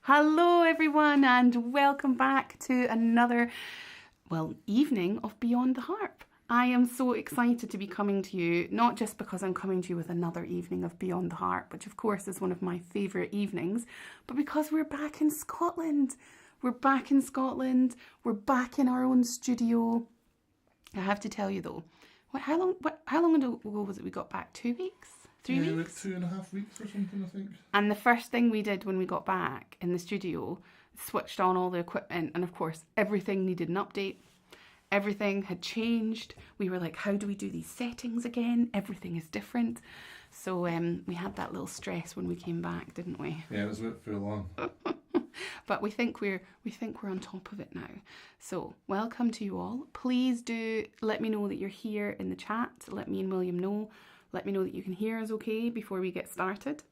Hello everyone and welcome back to another, evening of Beyond the Harp. I am so excited to be coming to you, not just because I'm coming to you with another evening of Beyond the Harp, which of course is one of my favourite evenings, but because we're back in Scotland. We're back in Scotland, we're back in our own studio. I have to tell you though, how long ago was it we got back? 2 weeks? 3 weeks? Like 2.5 weeks or something, I think. And the first thing we did when we got back in the studio, switched on all the equipment, and of course everything needed an update. Everything had changed. We were like, how do we do these settings again? Everything is different. So we had that little stress when we came back, didn't we? Yeah, it was a bit full on. But we think we're on top of it now. So welcome to you all. Please do let me know that you're here in the chat. Let me and William know. Let me know that you can hear us okay before we get started.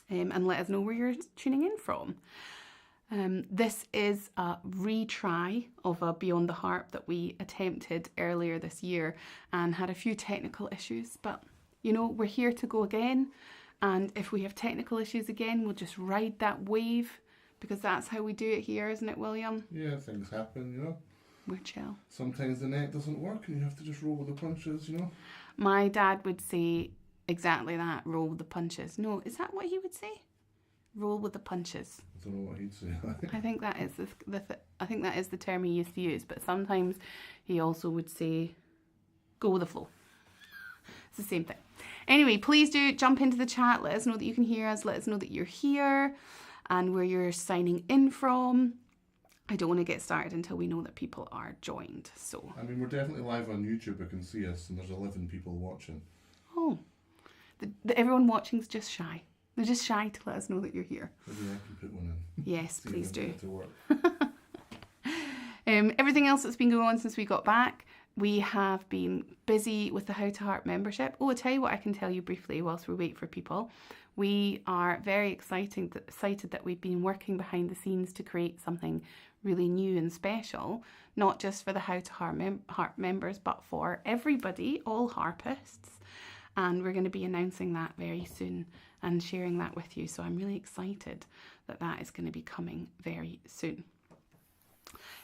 And let us know where you're tuning in from. This is a retry of a Beyond the Harp that we attempted earlier this year and had a few technical issues. But, you know, we're here to go again. And if we have technical issues again, we'll just ride that wave because that's how we do it here, isn't it, William? Yeah, things happen, you know. We're chill. Sometimes the net doesn't work and you have to just roll with the punches, you know. My dad would say exactly that, roll with the punches. No, is that what he would say? Roll with the punches. I don't know what he'd say. I think that is I think that is the term he used to use, but sometimes he also would say go with the flow. It's the same thing. Anyway, please do jump into the chat. Let us know that you can hear us. Let us know that you're here and where you're signing in from. I don't want to get started until we know that people are joined. So I mean, we're definitely live on YouTube. I can see us, and there's 11 people watching. Oh, everyone watching's just shy. They're just shy to let us know that you're here. Maybe I can put one in. Yes, please do. To work. Everything else that's been going on since we got back, we have been busy with the How to Harp membership. Oh, I'll tell you what I can tell you briefly whilst we wait for people. We are very excited that we've been working behind the scenes to create something really new and special, not just for the How to Harp members, but for everybody, all harpists. And we're going to be announcing that very soon and sharing that with you. So I'm really excited that that is going to be coming very soon.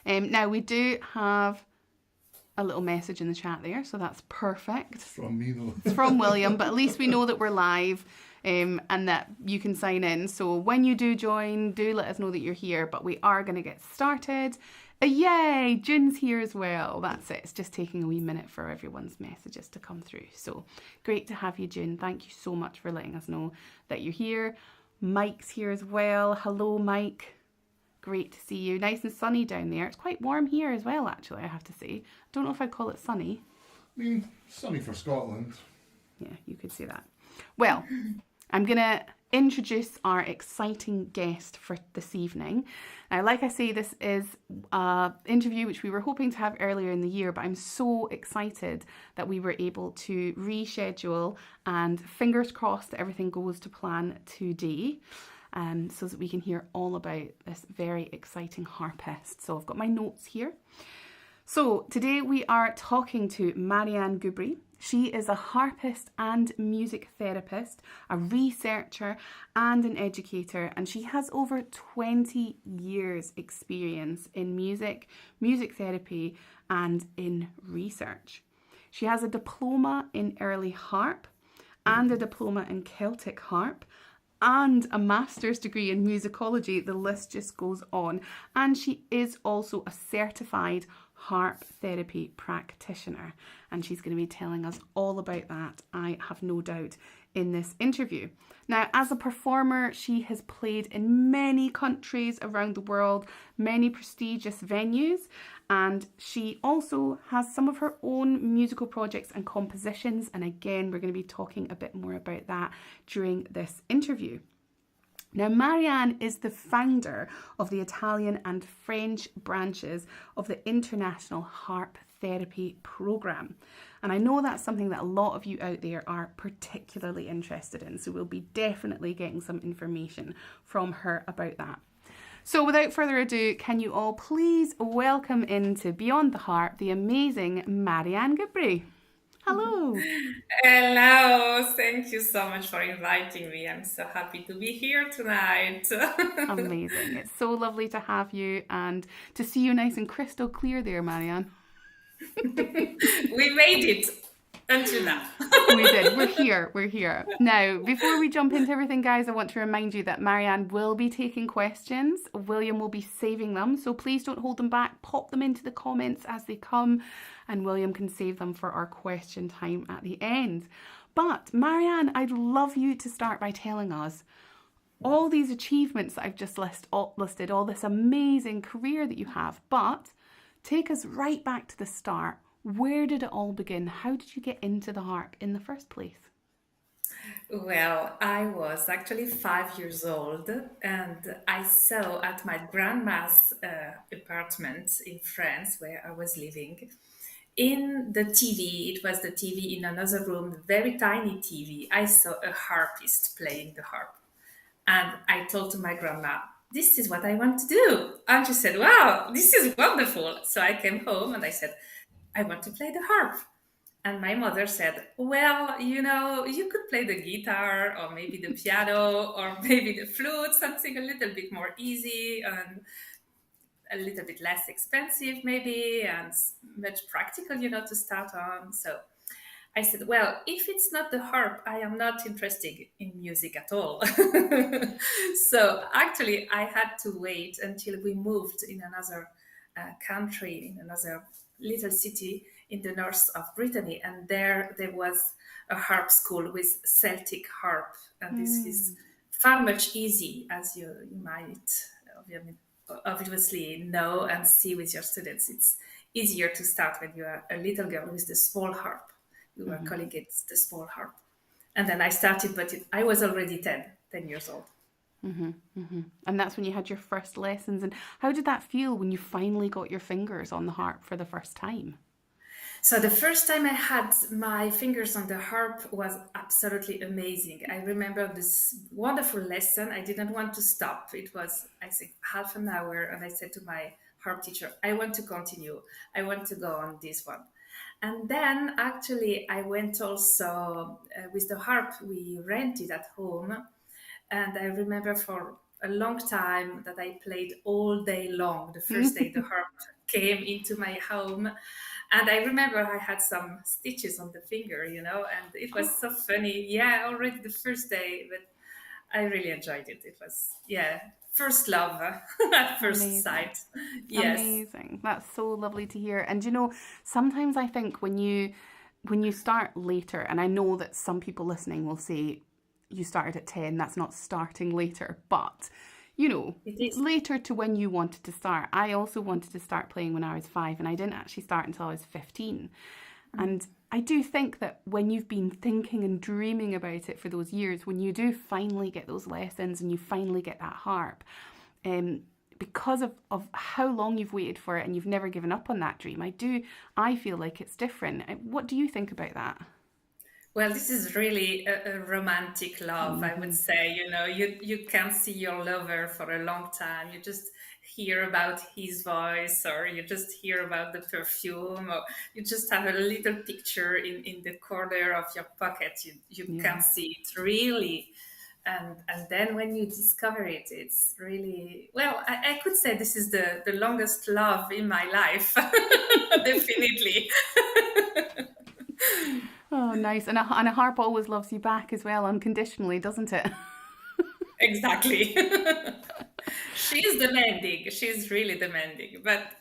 Now we do have a little message in the chat there, so that's perfect. It's from me though. It's from William, but at least we know that we're live and that you can sign in. So when you do join, do let us know that you're here, but we are going to get started. Yay! June's here as well. That's it. It's just taking a wee minute for everyone's messages to come through. So great to have you, June. Thank you so much for letting us know that you're here. Mike's here as well. Hello, Mike. Great to see you. Nice and sunny down there. It's quite warm here as well, actually, I have to say. I don't know if I'd call it sunny. I mean, sunny for Scotland. Yeah, you could say that. Well, I'm going to introduce our exciting guest for this evening. Now, like I say, this is an interview which we were hoping to have earlier in the year, but I'm so excited that we were able to reschedule and fingers crossed that everything goes to plan today. So that we can hear all about this very exciting harpist. So I've got my notes here. So today we are talking to Marianne Gubri. She is a harpist and music therapist, a researcher and an educator, and she has over 20 years experience in music therapy and in research. She has a diploma in early harp and a diploma in Celtic harp, and a master's degree in musicology. The list just goes on. And she is also a certified harp therapy practitioner. And she's going to be telling us all about that, I have no doubt, in this interview. Now, as a performer, she has played in many countries around the world, many prestigious venues, and she also has some of her own musical projects and compositions. And again, we're going to be talking a bit more about that during this interview. Now, Marianne is the founder of the Italian and French branches of the International Harp Therapy Programme. And I know that's something that a lot of you out there are particularly interested in. So we'll be definitely getting some information from her about that. So without further ado, can you all please welcome into Beyond the Harp the amazing Marianne Gubri. Hello. Hello, thank you so much for inviting me. I'm so happy to be here tonight. Amazing. It's so lovely to have you and to see you nice and crystal clear there, Marianne. We made it until now. We did. We're here. We're here. Now, before we jump into everything, guys, I want to remind you that Marianne will be taking questions. William will be saving them. So please don't hold them back. Pop them into the comments as they come, and William can save them for our question time at the end. But, Marianne, I'd love you to start by telling us all these achievements that I've just listed, all this amazing career that you have, but take us right back to the start. Where did it all begin? How did you get into the harp in the first place? Well, I was actually 5 years old, and I saw at my grandma's apartment in France where I was living. In the TV, it was the TV in another room, very tiny TV. I saw a harpist playing the harp. And I told to my grandma, this is what I want to do. And she said, wow, this is wonderful. So I came home and I said, I want to play the harp. And my mother said, well, you could play the guitar or maybe the piano or maybe the flute, something a little bit more easy and a little bit less expensive, maybe, and much practical, to start on. So I said, well, if it's not the harp, I am not interested in music at all. So actually, I had to wait until we moved in another country, in another little city in the north of Brittany. And there was a harp school with Celtic harp. And this is far much easy, as you might obviously know and see with your students. It's easier to start when you are a little girl with the small harp. We were calling it the small harp. And then I started, but I was already 10 years old. And that's when you had your first lessons. And how did that feel when you finally got your fingers on the harp for the first time? So the first time I had my fingers on the harp was absolutely amazing. I remember this wonderful lesson. I didn't want to stop. It was, I think, half an hour. And I said to my harp teacher, I want to continue. I want to go on this one. And then actually, I went also with the harp we rented at home. And I remember for a long time that I played all day long. The first day the harp came into my home. And I remember I had some stitches on the finger, and it was so funny. Yeah, already the first day, but I really enjoyed it. It was, yeah, first love at first Amazing. sight. Yes. Amazing. That's so lovely to hear. And sometimes I think when you start later, and I know that some people listening will say you started at 10, that's not starting later, but It is. later to when you wanted to start. I also wanted to start playing when I was 5, and I didn't actually start until I was 15. And I do think that when you've been thinking and dreaming about it for those years, when you do finally get those lessons and you finally get that harp, because of how long you've waited for it and you've never given up on that dream, I feel like it's different. What do you think about that? Well, this is really a romantic love, I would say. You can't see your lover for a long time. You just hear about his voice, or you just hear about the perfume, or you just have a little picture in the corner of your pocket. You Yeah. can't see it really. And then when you discover it, it's really, well, I could say this is the longest love in my life. Definitely. Oh, nice. And a harp always loves you back as well, unconditionally, doesn't it? Exactly. She's demanding. She's really demanding, but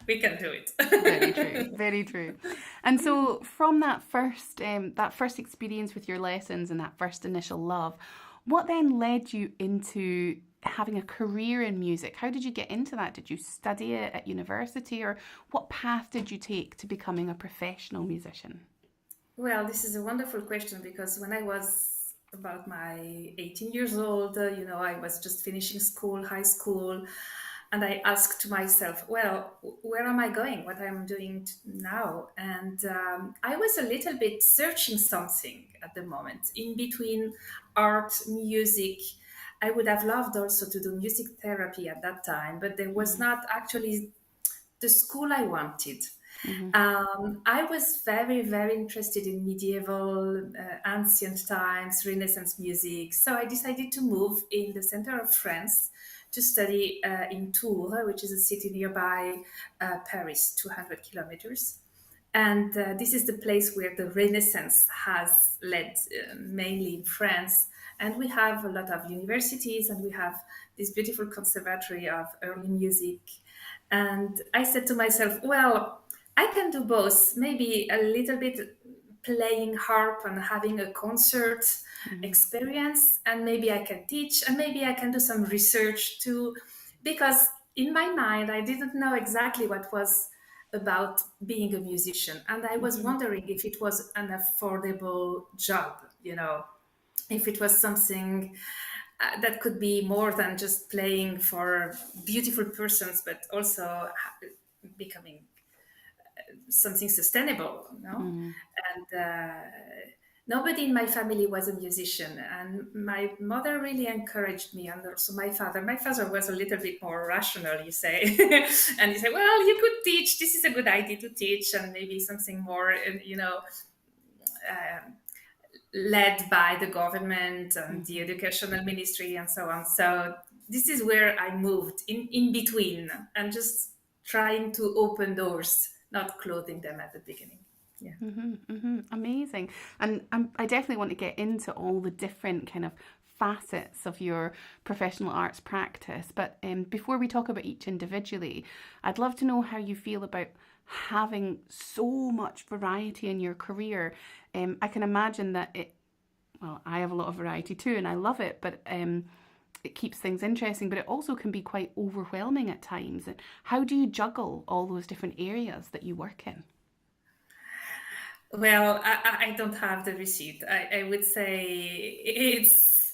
we can do it. Very true. Very true. And so, from that first experience with your lessons and that first initial love, what then led you into having a career in music? How did you get into that? Did you study it at university, or what path did you take to becoming a professional musician? Well, this is a wonderful question because when I was about my 18 years old, I was just finishing school, high school, and I asked to myself, well, where am I going? What I'm doing now? And I was a little bit searching something at the moment in between art, music. I would have loved also to do music therapy at that time, but there was not actually the school I wanted. Mm-hmm. I was very, very interested in medieval, ancient times, Renaissance music. So I decided to move in the center of France to study in Tours, which is a city nearby Paris, 200 kilometers. And this is the place where the Renaissance has led, mainly in France. And we have a lot of universities, and we have this beautiful conservatory of early music. And I said to myself, well, I can do both, maybe a little bit playing harp and having a concert Mm-hmm. experience, and maybe I can teach, and maybe I can do some research too. Because in my mind, I didn't know exactly what was about being a musician. And I was Mm-hmm. wondering if it was an affordable job, if it was something that could be more than just playing for beautiful persons, but also becoming something sustainable, Mm-hmm. And nobody in my family was a musician, and my mother really encouraged me, and also my father. My father was a little bit more rational, you say, and he said, "Well, you could teach. This is a good idea to teach, and maybe something more, uh, led by the government and the Mm-hmm. educational ministry and so on." So this is where I moved in between and just trying to open doors, not closing them at the beginning. Yeah. Mm-hmm. Mm-hmm. Amazing. And I definitely want to get into all the different kind of facets of your professional arts practice. But before we talk about each individually, I'd love to know how you feel about having so much variety in your career. I can imagine that well, I have a lot of variety too, and I love it, but it keeps things interesting, but it also can be quite overwhelming at times. And how do you juggle all those different areas that you work in? Well, I don't have the receipt. I would say it's,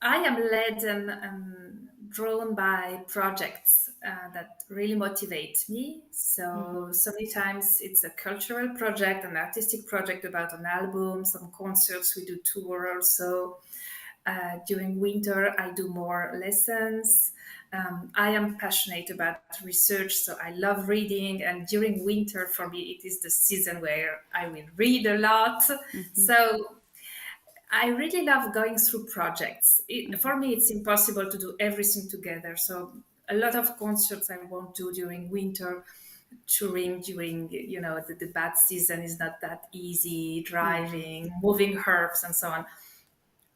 I am led and drawn by projects that really motivate me. So, Mm-hmm. so many times it's a cultural project, an artistic project about an album, some concerts. We do tour also. During winter, I do more lessons. I am passionate about research, so I love reading. And during winter, for me, it is the season where I will read a lot. Mm-hmm. So I really love going through projects. Mm-hmm. For me, it's impossible to do everything together. So a lot of concerts I won't do during winter. Touring during, the bad season is not that easy. Yeah. Driving, moving herbs, and so on.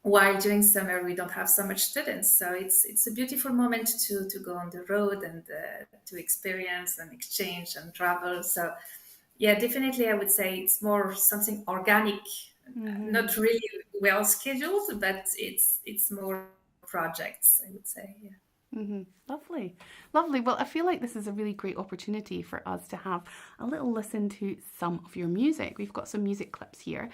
While during summer we don't have so much students, so it's a beautiful moment to go on the road and to experience and exchange and travel. So yeah, definitely I would say it's more something organic, Mm-hmm. not really well scheduled, but it's more projects, I would say. Yeah. Mm-hmm. Lovely. Lovely. Well, I feel like this is a really great opportunity for us to have a little listen to some of your music. We've got some music clips here.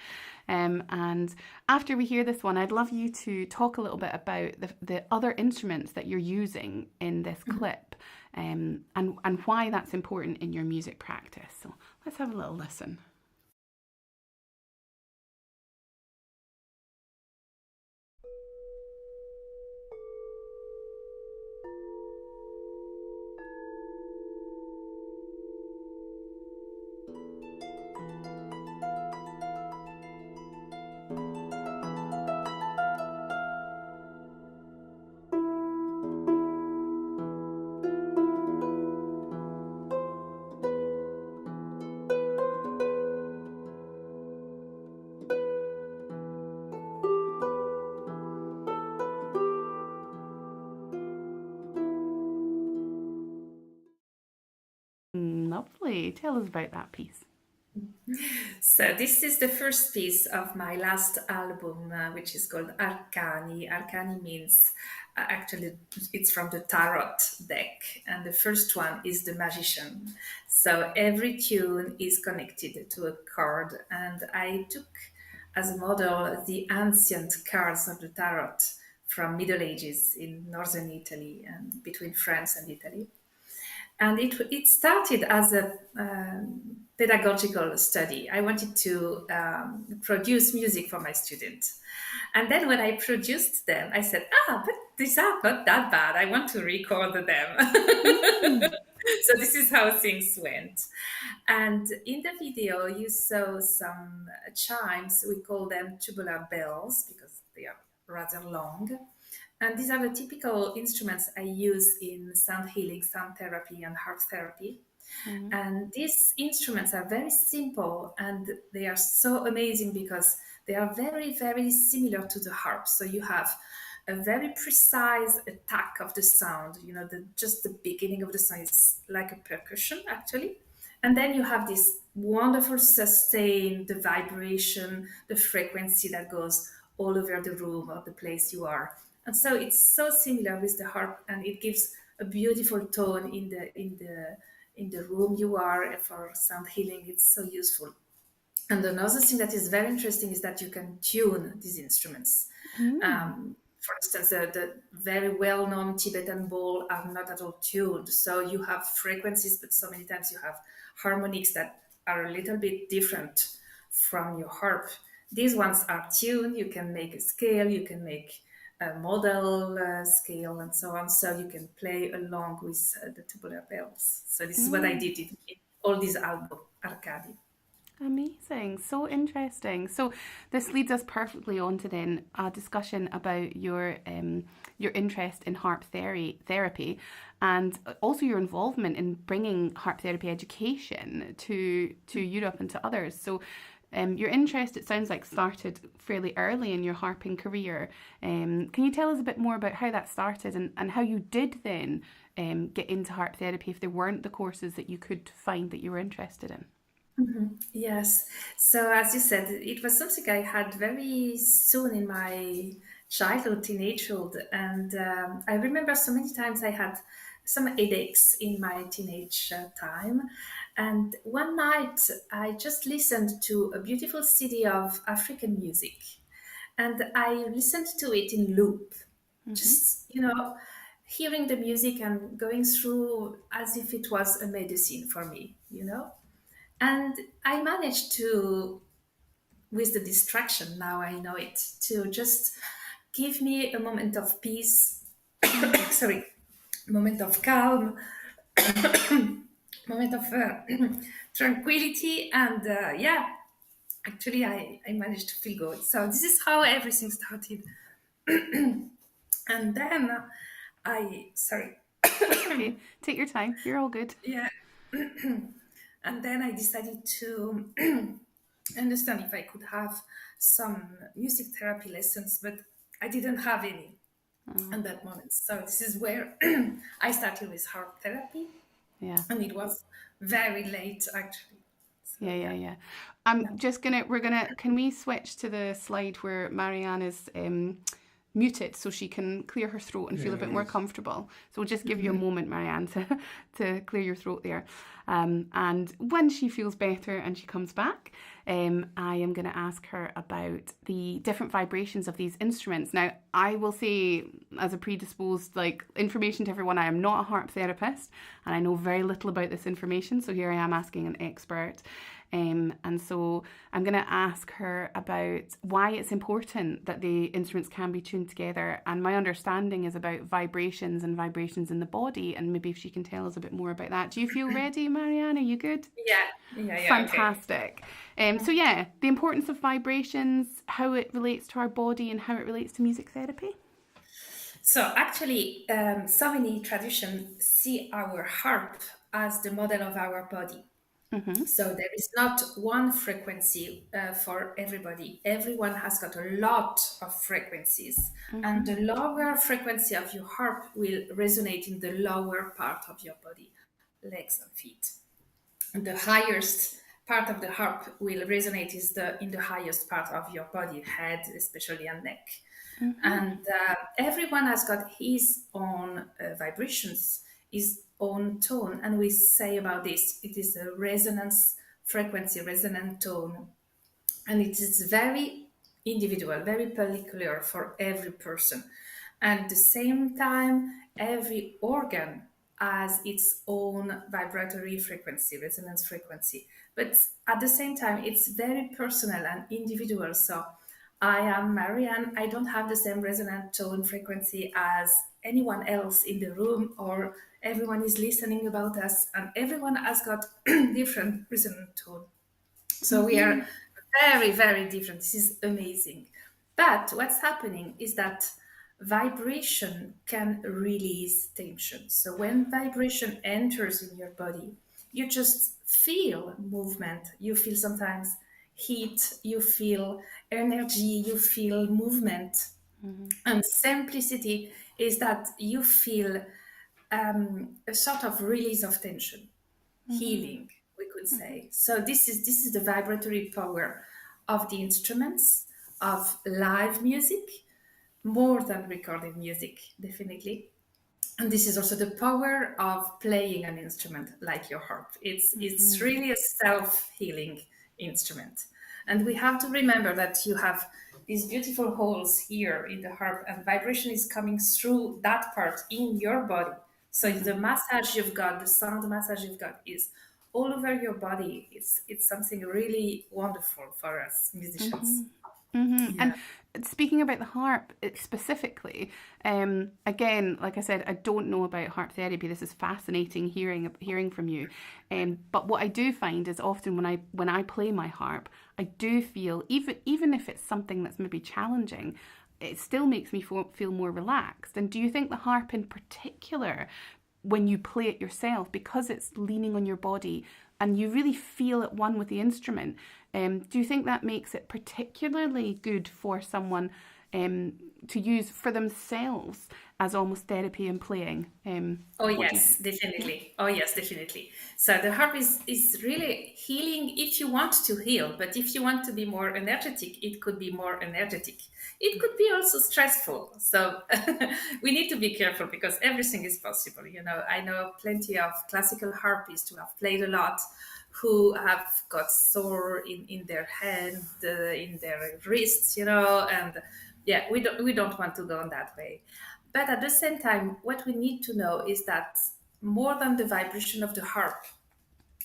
And after we hear this one, I'd love you to talk a little bit about the other instruments that you're using in this clip, and why that's important in your music practice. So let's have a little listen. Lovely. Tell us about that piece. So this is the first piece of my last album, which is called Arcani. Arcani means, actually, it's from the tarot deck, and the first one is the magician. So every tune is connected to a card, and I took as a model the ancient cards of the tarot from Middle Ages in northern Italy and between France and Italy. And it started as a pedagogical study. I wanted to produce music for my students. And then when I produced them, I said, but these are not that bad. I want to record them. So this is how things went. And in the video, you saw some chimes. We call them tubular bells because they are rather long. And these are the typical instruments I use in sound healing, sound therapy, and harp therapy. Mhm. And these instruments are very simple and they are so amazing because they are very, very similar to the harp. So you have a very precise attack of the sound, just the beginning of the sound is like a percussion actually. And then you have this wonderful sustain, the vibration, the frequency that goes all over the room or the place you are. And so it's so similar with the harp, and it gives a beautiful tone in the room you are for sound healing. It's so useful. And another thing that is very interesting is that you can tune these instruments. Mm. For instance, the very well-known Tibetan bowl are not at all tuned. So you have frequencies, but so many times you have harmonics that are a little bit different from your harp. These ones are tuned. You can make a scale, you can make a model scale, and so on. So you can play along with the tubular bells. So this is what I Mm. did in all these album arcadi. Amazing, so interesting. So this leads us perfectly on to then a discussion about your interest in harp therapy, and also your involvement in bringing harp therapy education to Europe and to others. So. Your interest, it sounds like, started fairly early in your harping career. Can you tell us a bit more about how that started and how you did then get into harp therapy if there weren't the courses that you could find that you were interested in? Yes. So as you said, it was something I had very soon in my childhood, teenagehood, and I remember so many times I had some headaches in my teenage time. And one night I just listened to a beautiful CD of African music, and I listened to it in loop, Mm-hmm. just hearing the music and going through as if it was a medicine for me. And I managed to, with the distraction, now I know it, to just give me a moment of peace, sorry, moment of calm, moment of tranquility. And yeah, actually, I managed to feel good. So this is how everything started. And then sorry, That's okay. Take your time. You're all good. yeah. And then I decided to understand if I could have some music therapy lessons, but I didn't have any Oh, at that moment. So this is where I started with harp therapy, yeah. and it was very late actually. So Yeah, yeah, yeah, yeah. yeah. Can we switch to the slide where Marianne is muted so she can clear her throat and Yeah, feel a no bit more worries. comfortable? So we'll just give you a moment, Marianne, to clear your throat there. And when she feels better and she comes back, I am going to ask her about the different vibrations of these instruments. Now, I will say, as a predisposed information to everyone, I am not a harp therapist and I know very little about this information. So here I am asking an expert. And so I'm going to ask her about why it's important that the instruments can be tuned together. And my understanding is about vibrations and vibrations in the body. And maybe if she can tell us a bit more about that. Do you feel ready, Marianne? Are you good? Yeah, okay. Fantastic. So yeah, the importance of vibrations, how it relates to our body and how it relates to music therapy. So actually, so many traditions see our harp as the model of our body. Mm-hmm. So there is not one frequency for everybody. Everyone has got a lot of frequencies, and Mm-hmm. the lower frequency of your harp will resonate in the lower part of your body, legs and feet. And the highest part of the harp will resonate is in the highest part of your body, head especially, and neck. Mm-hmm. And everyone has got his own vibrations, his own tone. And we say about this, it is a resonance frequency, resonant tone. And it is very individual, very particular for every person. And at the same time, every organ has its own vibratory frequency, resonance frequency. But at the same time, it's very personal and individual. So I am Marianne. I don't have the same resonant tone frequency as anyone else in the room, or everyone is listening about us, and everyone has got different resonant tone. So we are very, very different. This is amazing. But what's happening is that vibration can release tension. So when vibration enters in your body, you just feel movement. You feel sometimes heat, you feel energy, you feel movement. And simplicity is that you feel a sort of release of tension, healing, we could say. So this is the vibratory power of the instruments, of live music, more than recorded music, definitely. And this is also the power of playing an instrument like your harp. It's really a self-healing instrument. And we have to remember that you have these beautiful holes here in the harp, and vibration is coming through that part in your body. So the massage you've got, the sound massage you've got, is all over your body. It's something really wonderful for us musicians. And Yeah. speaking about the harp specifically, again, like I said, I don't know about harp therapy. This is fascinating hearing from you. But what I do find is often when I play my harp, I do feel even if it's something that's maybe challenging, it still makes me feel more relaxed. And do you think the harp in particular, when you play it yourself, because it's leaning on your body and you really feel at one with the instrument, do you think that makes it particularly good for someone to use for themselves as almost therapy and playing? Oh What do you yes, think? Yeah. definitely. Oh yes, definitely. So the harp is really healing if you want to heal, but if you want to be more energetic, it could be more energetic. It could be also stressful. So we need to be careful because everything is possible. I know plenty of classical harpists who have played a lot, who have got sore in their hand, in their wrists, and yeah, we don't want to go on that way. But at the same time, what we need to know is that more than the vibration of the harp,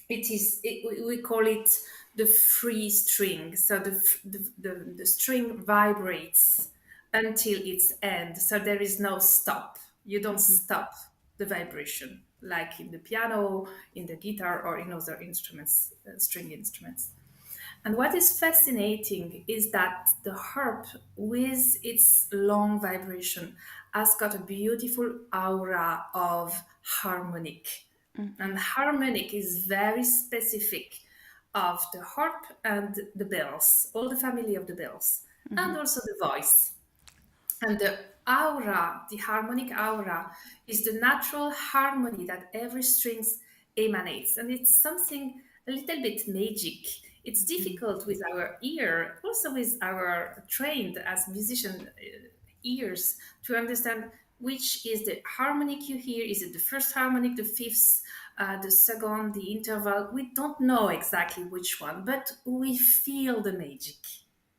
we call it the free string. So the string vibrates until its end. So there is no stop. You don't stop the vibration like in the piano, in the guitar, or in other instruments, string instruments. And what is fascinating is that the harp, with its long vibration, has got a beautiful aura of harmonic. And harmonic is very specific of the harp and the bells, all the family of the bells, and also the voice. And the aura, the harmonic aura, is the natural harmony that every strings emanates. And it's something a little bit magic. It's difficult with our ear, also with our trained as musician ears, to understand which is the harmonic you hear. Is it the first harmonic, the fifth, the second, the interval? We don't know exactly which one, but we feel the magic,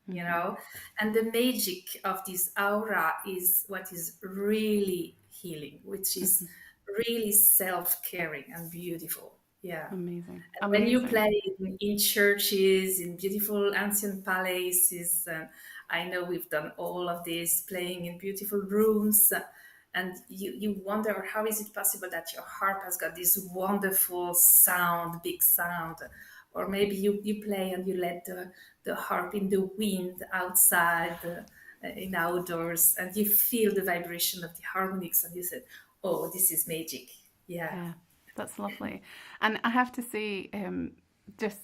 you know and the magic of this aura is what is really healing, which is really self-caring and beautiful. Yeah. Amazing. And when you Amazing. play in churches, in beautiful ancient palaces, I know we've done all of this, playing in beautiful rooms, and you wonder how is it possible that your harp has got this wonderful sound, big sound, or maybe you play and you let the harp in the wind outside, in outdoors, and you feel the vibration of the harmonics, and you said, "Oh, this is magic." Yeah. Yeah, that's lovely. And I have to say, just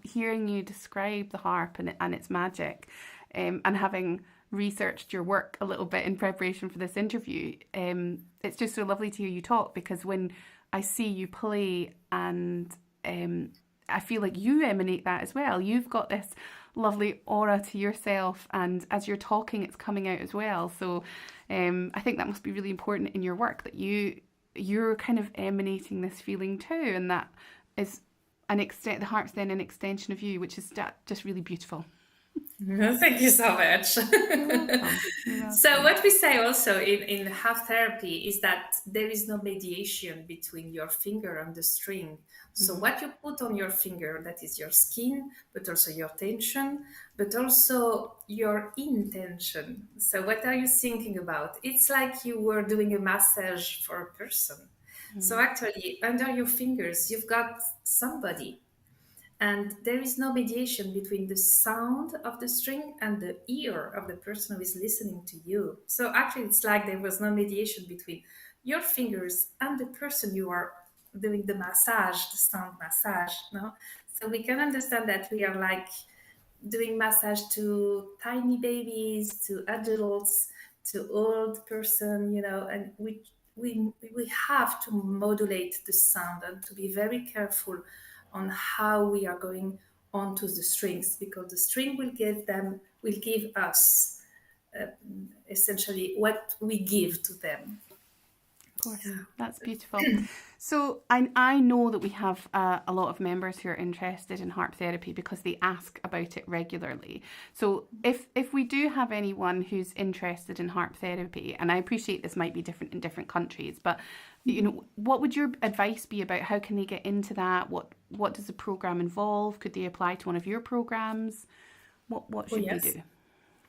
hearing you describe the harp and its magic, and having researched your work a little bit in preparation for this interview, it's just so lovely to hear you talk, because when I see you play and I feel like you emanate that as well. You've got this lovely aura to yourself, and as you're talking, it's coming out as well. So I think that must be really important in your work, that you're kind of emanating this feeling too, and that is the harp's then an extension of you, which is just really beautiful. Thank you so much. You're welcome. You're So, welcome. what we say also in harp therapy is that there is no mediation between your finger and the string. So, Mhm. what you put on your finger, that is your skin, but also your tension, but also your intention. So, what are you thinking about? It's like you were doing a massage for a person. So, Mhm. actually, under your fingers, you've got somebody, and there is no mediation between the sound of the string and the ear of the person who is listening to you. So actually it's like there was no mediation between your fingers and the person you are doing the massage, the sound massage. No, so we can understand that we are like doing massage to tiny babies, to adults, to old person, and we have to modulate the sound and to be very careful on how we are going onto the strings, because the string will give us uh, essentially what we give to them. Of course, Yeah. that's beautiful. So I know that we have a lot of members who are interested in harp therapy because they ask about it regularly. So if we do have anyone who's interested in harp therapy, and I appreciate this might be different in different countries, but what would your advice be about how can they get into that? What does the program involve? Could they apply to one of your programs? What Oh should they yes. do?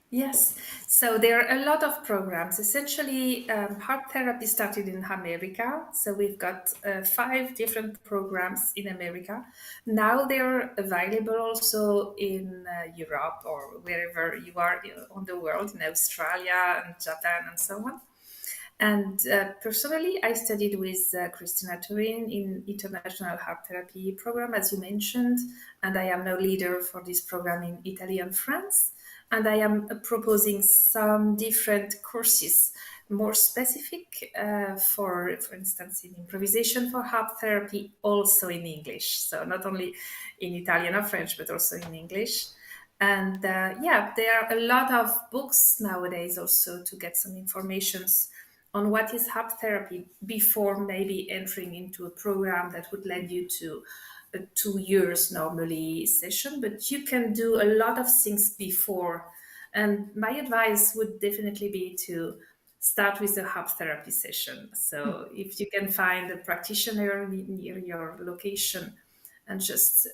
Yes, so there are a lot of programs. Essentially, harp therapy started in America. So we've got 5 different programs in America. Now they're available also in Europe or wherever you are on the world, in Australia and Japan and so on. And personally, I studied with Christina Turin in International Harp Therapy Program, as you mentioned, and I am now leader for this program in Italy and France. And I am proposing some different courses, more specific for instance, in improvisation for harp therapy, also in English. So not only in Italian or French, but also in English. And yeah, there are a lot of books nowadays also to get some informations on what is harp therapy before maybe entering into a program that would lead you to a 2 years normally session. But you can do a lot of things before. And my advice would definitely be to start with a harp therapy session. So if you can find a practitioner near your location and just,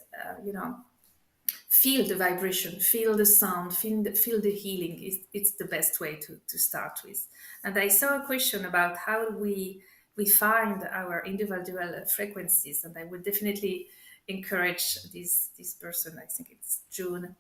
feel the vibration, feel the sound, feel the healing. It's the best way to start with. And I saw a question about how we find our individual frequencies, and I would definitely encourage this person. I think it's June,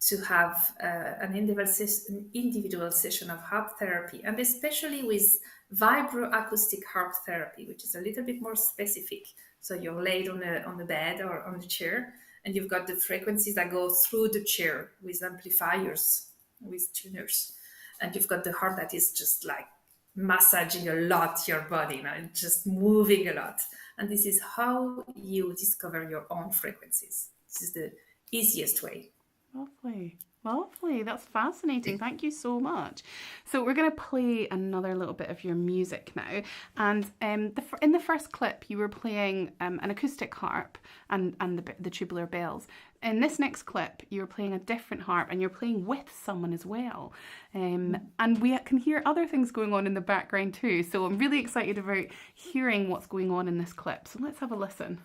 to have an individual session of harp therapy, and especially with vibroacoustic harp therapy, which is a little bit more specific. So you're laid on the bed or on the chair, and you've got the frequencies that go through the chair with amplifiers, with tuners, and you've got the harp that is just like massaging a lot your body, just moving a lot. And this is how you discover your own frequencies. This is the easiest way. Lovely. Lovely. That's fascinating. Thank you so much. So we're going to play another little bit of your music now. And in the first clip, you were playing an acoustic harp and the tubular bells. In this next clip, you were playing a different harp and you're playing with someone as well. And we can hear other things going on in the background too. So I'm really excited about hearing what's going on in this clip. So let's have a listen.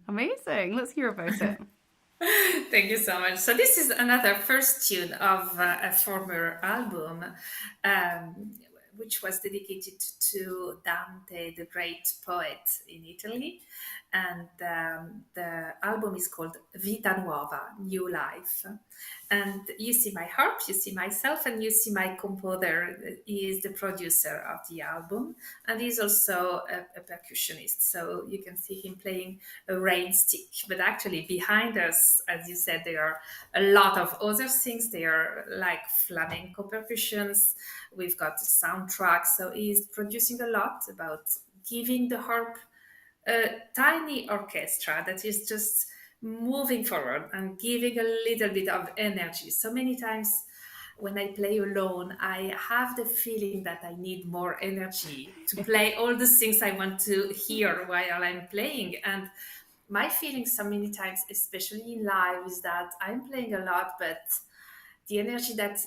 Amazing. Let's hear about it. Thank you so much. So this is another first tune of a former album, um, which was dedicated to Dante, the great poet in Italy. And the album is called Vita Nuova, New Life. And you see my harp, you see myself, and you see my composer. He is the producer of the album, and he's also a percussionist. So you can see him playing a rain stick. But actually, behind us, as you said, there are a lot of other things. They are like flamenco percussions. We've got the soundtrack. So he's producing a lot about giving the harp a tiny orchestra that is just moving forward and giving a little bit of energy. So many times when I play alone, I have the feeling that I need more energy to play all the things I want to hear while I'm playing. And my feeling so many times, especially in live, is that I'm playing a lot, but the energy that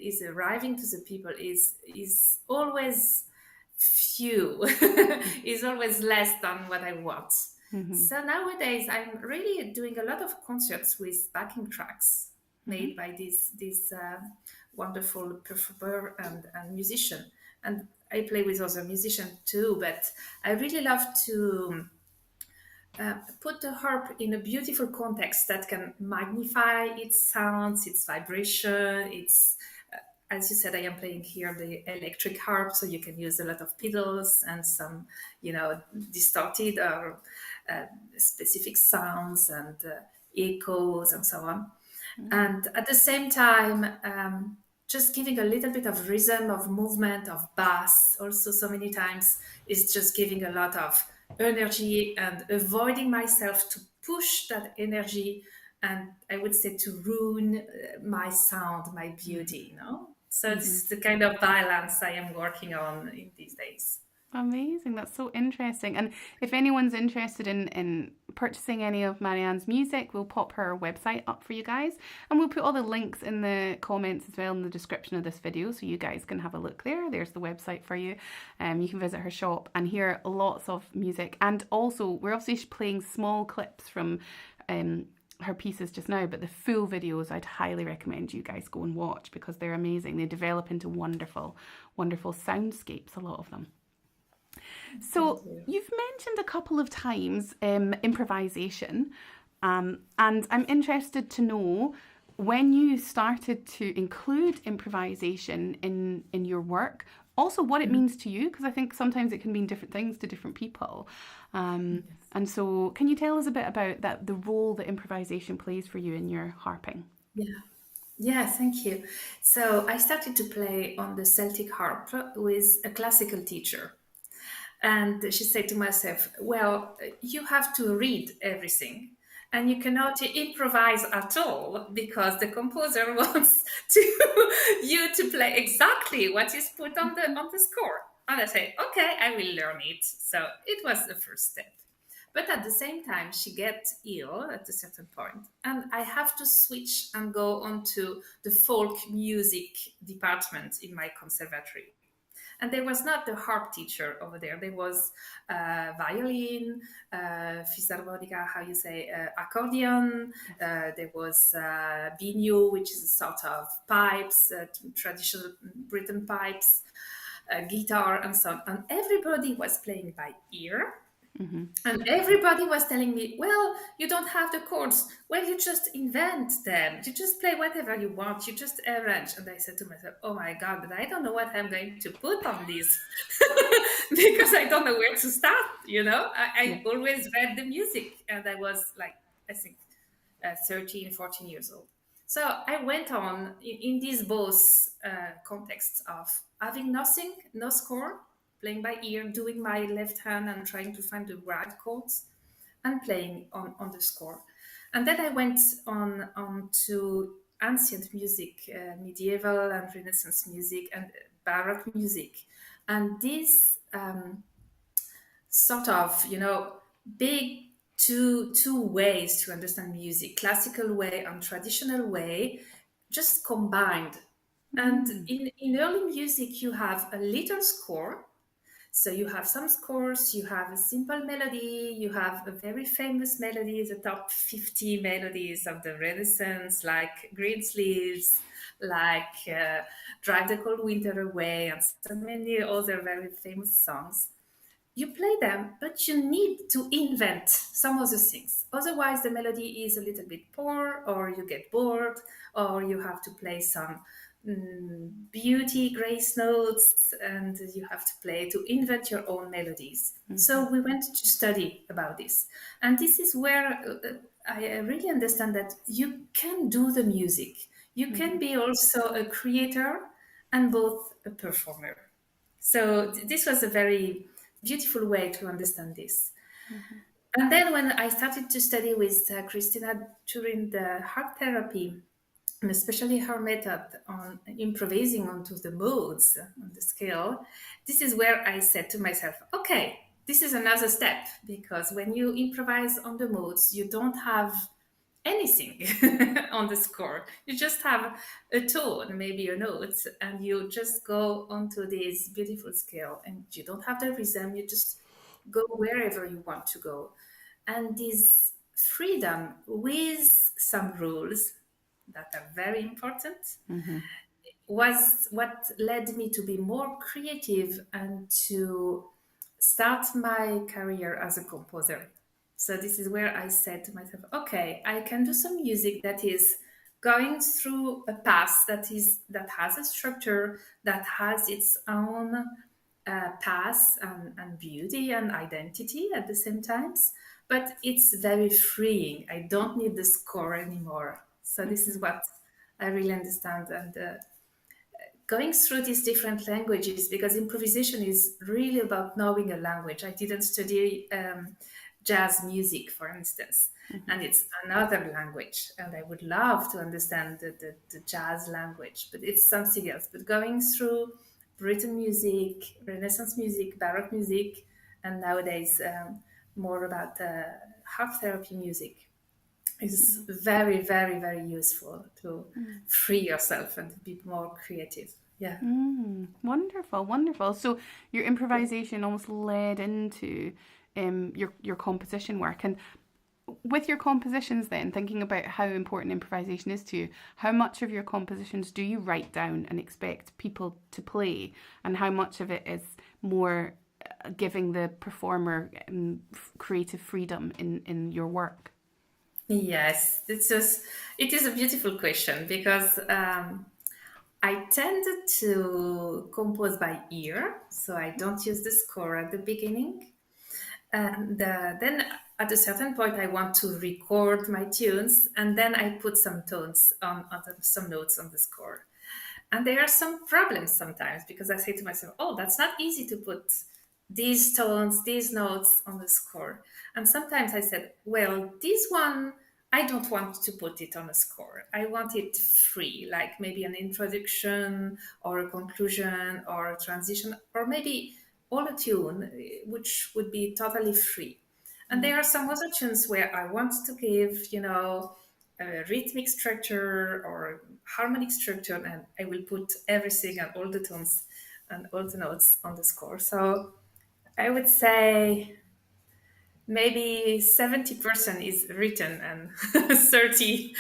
is arriving to the people is always few, is always less than what I want. So nowadays, I'm really doing a lot of concerts with backing tracks made by this wonderful performer and musician. And I play with other musicians too, but I really love to put the harp in a beautiful context that can magnify its sounds, its vibration, its as you said, I am playing here the electric harp, so you can use a lot of pedals and some, distorted or specific sounds and echoes and so on. And at the same time, just giving a little bit of rhythm, of movement, of bass. Also, so many times, is just giving a lot of energy and avoiding myself to push that energy, and I would say to ruin my sound, my beauty. So it's the kind of balance I am working on in these days. Amazing. That's so interesting. And if anyone's interested in purchasing any of Marianne's music, we'll pop her website up for you guys. And we'll put all the links in the comments as well in the description of this video, so you guys can have a look there. There's the website for you. You can visit her shop and hear lots of music. And also, we're obviously playing small clips from her pieces just now, but the full videos I'd highly recommend you guys go and watch, because they're amazing. They develop into wonderful, wonderful soundscapes, a lot of them. So you've mentioned a couple of times improvisation, and I'm interested to know when you started to include improvisation in your work, also what it means to you, because I think sometimes it can mean different things to different people. And so can you tell us a bit about that, the role that improvisation plays for you in your harping? Yeah, thank you. So I started to play on the Celtic harp with a classical teacher. And she said to myself, well, you have to read everything and you cannot improvise at all, because the composer wants you to play exactly what is put on the score. And I said, okay, I will learn it. So it was the first step. But at the same time, she gets ill at a certain point, and I have to switch and go on to the folk music department in my conservatory. And there was not the harp teacher over there. There was violin, fisarmonica, how you say, accordion. There was biniou, which is a sort of pipes, traditional Britain pipes, guitar, and so on. And everybody was playing by ear. And everybody was telling me, well, you don't have the chords. Well, you just invent them. You just play whatever you want. You just arrange. And I said to myself, oh my God, but I don't know what I'm going to put on this because I don't know where to start. I always read the music, and I was like, I think 13, 14 years old. So I went on in these both contexts of having nothing, no score, playing by ear, doing my left hand and trying to find the right chords, and playing on the score. And then I went on to ancient music, medieval and Renaissance music and Baroque music. And this sort of, big two ways to understand music, classical way and traditional way, just combined. And in early music, you have a little score. So you have some scores, you have a simple melody, you have a very famous melody, the top 50 melodies of the Renaissance, like Green Sleeves, like Drive the Cold Winter Away, and so many other very famous songs. You play them, but you need to invent some other things. Otherwise, the melody is a little bit poor, or you get bored, or you have to play some beauty grace notes, and you have to play to invent your own melodies. So we went to study about this, and this is where I really understand that you can do the music. You can be also a creator and both a performer. So this was a very beautiful way to understand this. And then when I started to study with Christina during the harp therapy, and especially her method on improvising onto the modes on the scale, this is where I said to myself, okay, this is another step, because when you improvise on the modes, you don't have anything on the score. You just have a tone, maybe a note, and you just go onto this beautiful scale, and you don't have the rhythm. You just go wherever you want to go. And this freedom with some rules that are very important was what led me to be more creative and to start my career as a composer. So this is where I said to myself, okay, I can do some music that is going through a path that has a structure, that has its own path and beauty and identity at the same times, but it's very freeing. I don't need the score anymore. So this is what I really understand. And going through these different languages, because improvisation is really about knowing a language. I didn't study jazz music, for instance, and it's another language, and I would love to understand the jazz language, but it's something else. But going through Britain music, Renaissance music, Baroque music, and nowadays more about harp therapy music is very, very, very useful to free yourself and to be more creative. Yeah. Wonderful, wonderful. So your improvisation almost led into your composition work. And with your compositions then, thinking about how important improvisation is to you, how much of your compositions do you write down and expect people to play? And how much of it is more giving the performer creative freedom in your work? Yes, it is a beautiful question, because I tend to compose by ear, so I don't use the score at the beginning. And then at a certain point, I want to record my tunes, and then I put some tones some notes on the score. And there are some problems sometimes, because I say to myself, oh, that's not easy to put these tones, these notes on the score. And sometimes I said, well, this one, I don't want to put it on a score. I want it free, like maybe an introduction or a conclusion or a transition, or maybe all a tune, which would be totally free. And there are some other tunes where I want to give, a rhythmic structure or harmonic structure, and I will put everything and all the tones and all the notes on the score. So I would say maybe 70% is written and 30%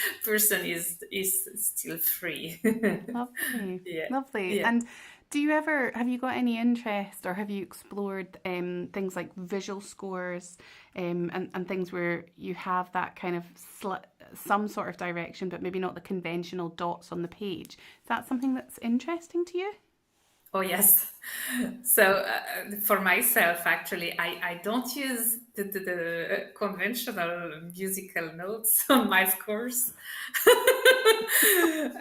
is still free. Lovely, Yeah. lovely. Yeah. And have you got any interest or have you explored things like visual scores and things where you have that kind of some sort of direction, but maybe not the conventional dots on the page? Is that something that's interesting to you? Oh, yes. So for myself, actually, I don't use the conventional musical notes on my scores.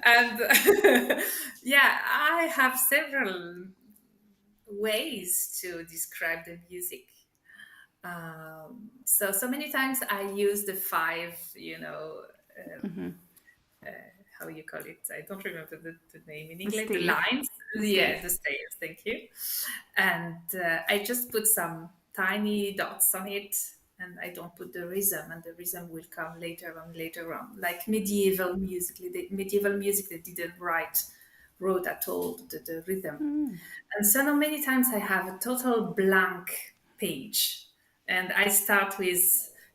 And yeah, I have several ways to describe the music. So many times I use the five, how you call it? I don't remember the name in The English. The stave. lines, The yeah, stave. the stairs. Thank you. And I just put some tiny dots on it, and I don't put the rhythm, and the rhythm will come later on, like medieval music. The medieval music, they didn't write wrote at all the rhythm. Mm. And so now many times I have a total blank page, and I start with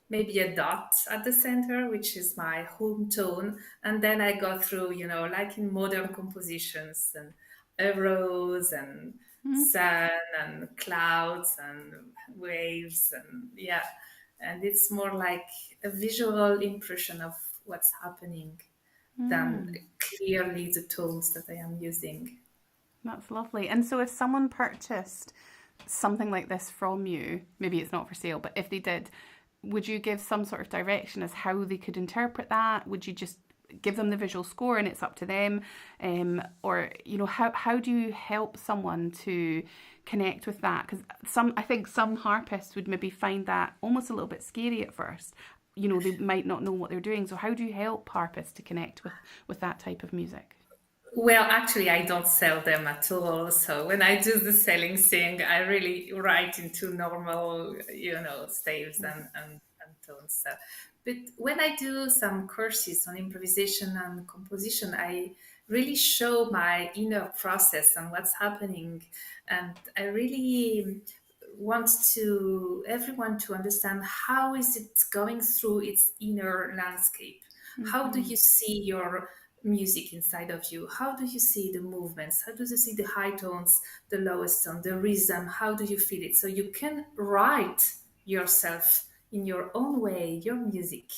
maybe a dot at the center, which is my home tone, and then I go through, like in modern compositions, and arrows and Mm. sun and clouds and waves, and yeah, and it's more like a visual impression of what's happening than Mm. clearly the tones that I am using. That's lovely. And so if someone purchased something like this from you, maybe it's not for sale, but if they did, would you give some sort of direction as how they could interpret that? Would you just give them the visual score and it's up to them? Or, how do you help someone to connect with that? Because I think some harpists would maybe find that almost a little bit scary at first. They might not know what they're doing. So how do you help harpists to connect with that type of music? Well, actually, I don't sell them at all. So when I do the selling thing, I really write into normal, staves and tones. So, but when I do some courses on improvisation and composition, I really show my inner process and what's happening. And I really want to everyone to understand how is it going through its inner landscape. How do Mm-hmm. you see your music inside of you? How do you see the movements? How do you see the high tones, the lowest tone, the rhythm? How do you feel it? So you can write yourself in your own way, your music.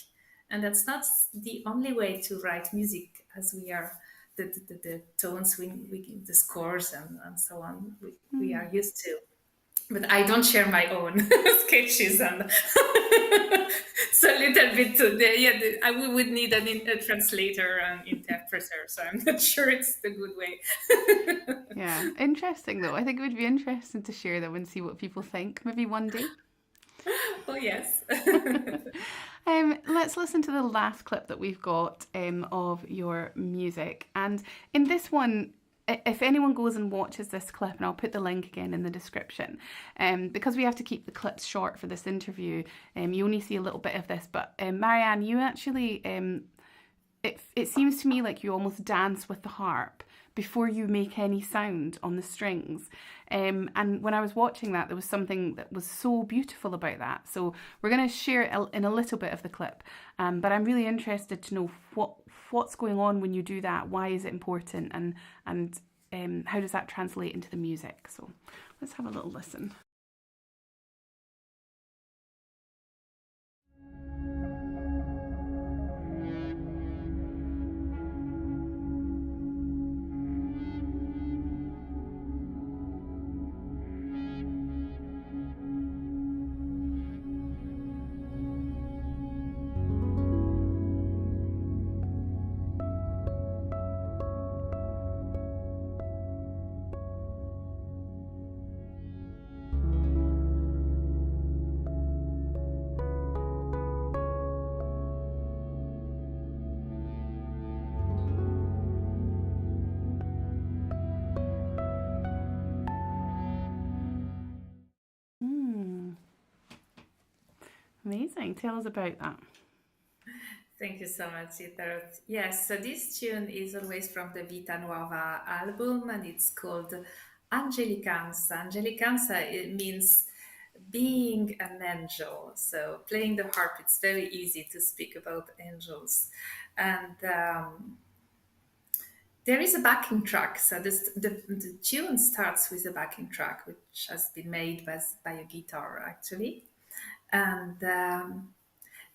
And that's not the only way to write music, as we are the tones, the scores, and so on, we are used to. But I don't share my own sketches, and it's a little bit too. We would need a translator and interpreter, so I'm not sure it's the good way. Yeah, interesting though. I think it would be interesting to share them and see what people think. Maybe one day. Oh yes. Let's listen to the last clip that we've got of your music. And in this one, if anyone goes and watches this clip, and I'll put the link again in the description, because we have to keep the clips short for this interview, you only see a little bit of this. But Marianne, you actually, it seems to me like you almost dance with the harp before you make any sound on the strings. And when I was watching that, there was something that was so beautiful about that. So we're going to share it in a little bit of the clip. But I'm really interested to know what's going on when you do that. Why is it important? And how does that translate into the music? So let's have a little listen. Mm, amazing. Tell us about that. Thank you so much, Ether. Yes, so this tune is always from the Vita Nuova album, and it's called Angelicanza. Angelicanza, it means being an angel. So playing the harp, it's very easy to speak about angels. And there is a backing track. So the tune starts with a backing track, which has been made by a guitar, actually. And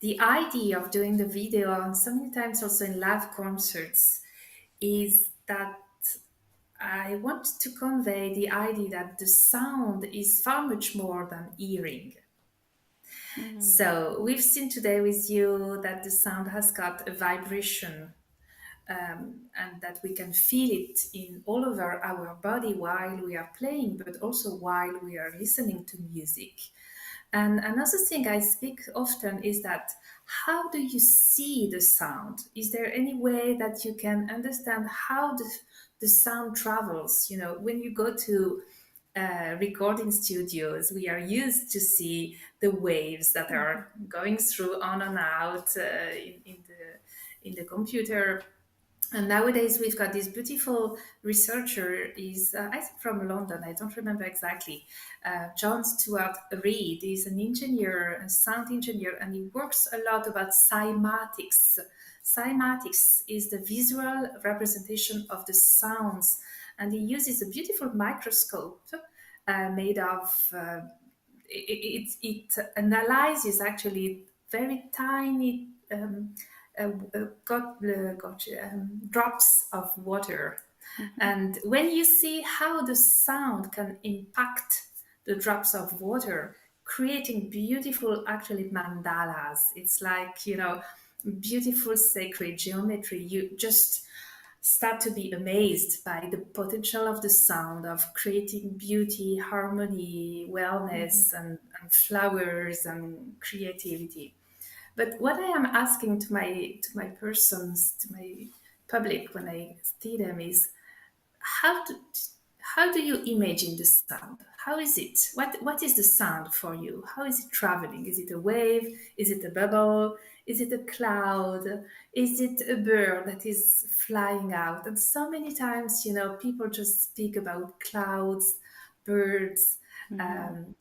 the idea of doing the video, and so many times also in live concerts, is that I want to convey the idea that the sound is far much more than hearing. Mm, So we've seen today with you that the sound has got a vibration, and that we can feel it in all over our body while we are playing, but also while we are listening to music. And another thing I speak often is that how do you see the sound? Is there any way that you can understand how the sound travels? When you go to recording studios, we are used to see the waves that are going through on and out in the computer, And nowadays we've got this beautiful researcher, is I think from London, I don't remember exactly. John Stuart Reid is an engineer, a sound engineer, and he works a lot about cymatics. Cymatics is the visual representation of the sounds, and he uses a beautiful microscope made of it analyzes actually very tiny drops of water. Mm-hmm. And when you see how the sound can impact the drops of water, creating beautiful, actually, mandalas, it's like, beautiful sacred geometry. You just start to be amazed by the potential of the sound of creating beauty, harmony, Mm-hmm. wellness, and flowers and creativity. But what I am asking to my persons, to my public when I see them is, how do how do you imagine the sound? How is it? What is the sound for you? How is it traveling? Is it a wave? Is it a bubble? Is it a cloud? Is it a bird that is flying out? And so many times, people just speak about clouds, birds, Mm-hmm. um,